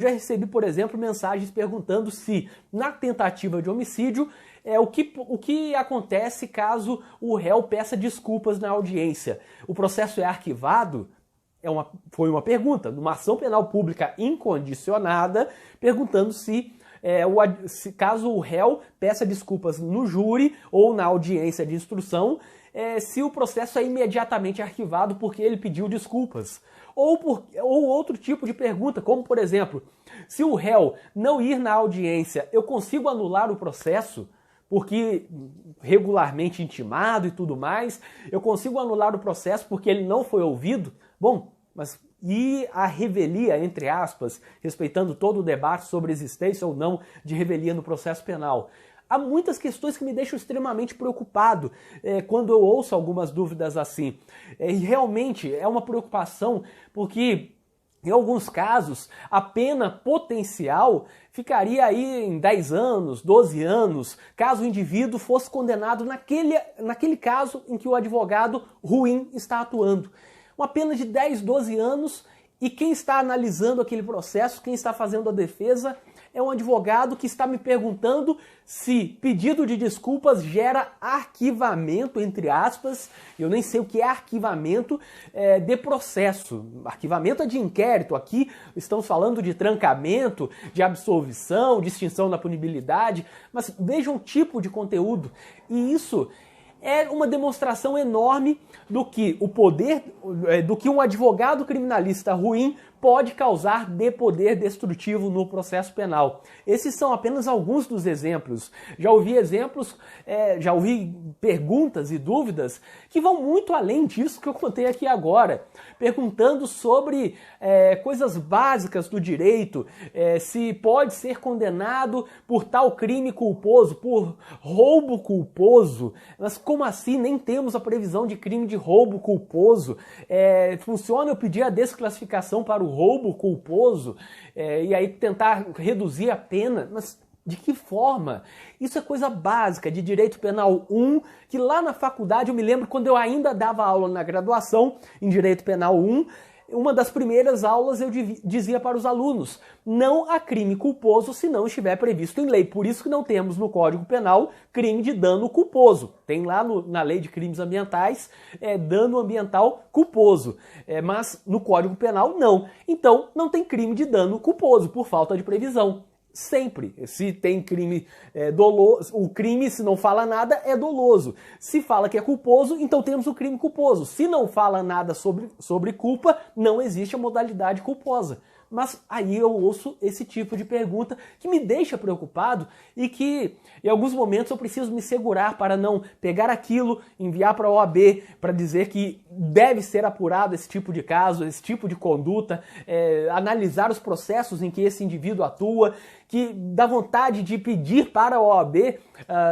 Já recebi, por exemplo, mensagens perguntando se, na tentativa de homicídio, o que acontece caso o réu peça desculpas na audiência. O processo é arquivado? Foi uma pergunta, numa ação penal pública incondicionada, perguntando se caso o réu peça desculpas no júri ou na audiência de instrução, se o processo é imediatamente arquivado porque ele pediu desculpas. Ou outro tipo de pergunta, como por exemplo, se o réu não ir na audiência, eu consigo anular o processo? Porque regularmente intimado e tudo mais, eu consigo anular o processo porque ele não foi ouvido? Bom, mas e a revelia, entre aspas, respeitando todo o debate sobre a existência ou não de revelia no processo penal? Há muitas questões que me deixam extremamente preocupado quando eu ouço algumas dúvidas assim. E realmente é uma preocupação porque, em alguns casos, a pena potencial ficaria aí em 10 anos, 12 anos, caso o indivíduo fosse condenado naquele caso em que o advogado ruim está atuando. Uma pena de 10, 12 anos e quem está analisando aquele processo, quem está fazendo a defesa, é um advogado que está me perguntando se pedido de desculpas gera arquivamento, entre aspas, eu nem sei o que é arquivamento de processo. Arquivamento é de inquérito, aqui estamos falando de trancamento, de absolvição, de extinção da punibilidade, mas vejam o tipo de conteúdo. E isso é uma demonstração enorme do que um advogado criminalista ruim pode causar de poder destrutivo no processo penal. Esses são apenas alguns dos exemplos. Já ouvi perguntas e dúvidas que vão muito além disso que eu contei aqui agora, perguntando sobre coisas básicas do direito, se pode ser condenado por tal crime culposo, por roubo culposo. Mas como assim? Nem temos a previsão de crime de roubo culposo. Funciona eu pedir a desclassificação para o roubo culposo e aí tentar reduzir a pena, mas de que forma? Isso é coisa básica de Direito Penal 1, que lá na faculdade eu me lembro quando eu ainda dava aula na graduação em Direito Penal 1, uma das primeiras aulas eu dizia para os alunos, não há crime culposo se não estiver previsto em lei. Por isso que não temos no Código Penal crime de dano culposo. Tem lá na Lei de Crimes Ambientais dano ambiental culposo, mas no Código Penal não. Então não tem crime de dano culposo por falta de previsão. Sempre. Se tem crime doloso, o crime, se não fala nada, é doloso. Se fala que é culposo, então temos o crime culposo. Se não fala nada sobre culpa, não existe a modalidade culposa. Mas aí eu ouço esse tipo de pergunta que me deixa preocupado e que em alguns momentos eu preciso me segurar para não pegar aquilo, enviar para a OAB para dizer que deve ser apurado esse tipo de caso, esse tipo de conduta, analisar os processos em que esse indivíduo atua, que dá vontade de pedir para a OAB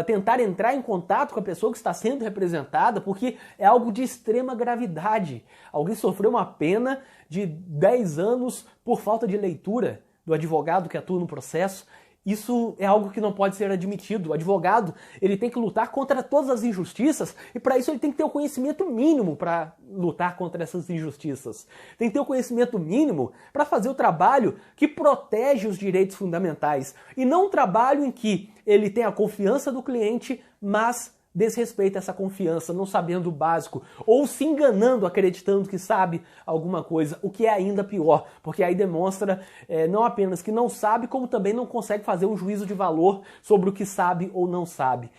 tentar entrar em contato com a pessoa que está sendo representada, porque é algo de extrema gravidade. Alguém sofreu uma pena de 10 anos por falta de leitura do advogado que atua no processo. Isso é algo que não pode ser admitido. O advogado ele tem que lutar contra todas as injustiças e para isso ele tem que ter o conhecimento mínimo para lutar contra essas injustiças. Tem que ter o conhecimento mínimo para fazer o trabalho que protege os direitos fundamentais e não um trabalho em que ele tem a confiança do cliente, mas desrespeita essa confiança, não sabendo o básico, ou se enganando, acreditando que sabe alguma coisa, o que é ainda pior, porque aí demonstra não apenas que não sabe, como também não consegue fazer um juízo de valor sobre o que sabe ou não sabe.